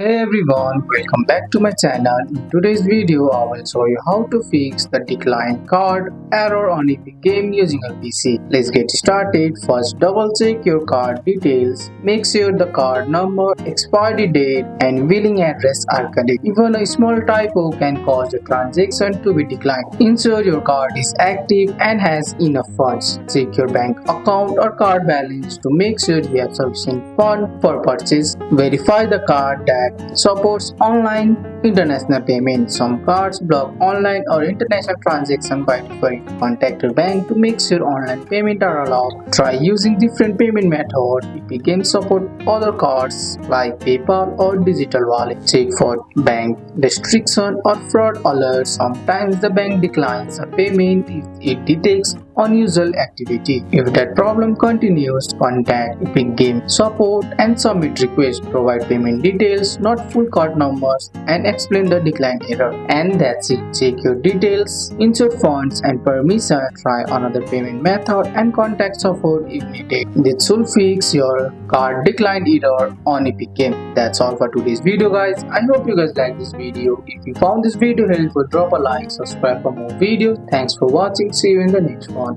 Hey everyone, welcome back to my channel. In today's video, I will show you how to fix the decline card error on Epic Game using a PC. Let's get started. First, double check your card details. Make sure the card number, expiry date, and billing address are correct. Even a small typo can cause the transaction to be declined. Ensure your card is active and has enough funds. Check your bank account or card balance to make sure you have sufficient funds for purchase. Verify the card that supports online international payment. Some cards block online or international transaction by default. Contact your bank to make sure online payment are allowed. Try using different payment methods. Epic Games support other cards like PayPal or digital wallet. Check for bank restriction or fraud alerts. Sometimes the bank declines a payment if it detects unusual activity. If that problem continues, contact Epic Games support and submit request. Provide payment details, not full card numbers, and explain the decline error. And that's it. Check your details, insert funds and permission. Try another payment method and contact support if needed. This will fix your card decline error on Epic Games. That's all for today's video, guys. I hope you guys like this video. If you found this video helpful, drop a like, subscribe for more videos. Thanks for watching. See you in the next one.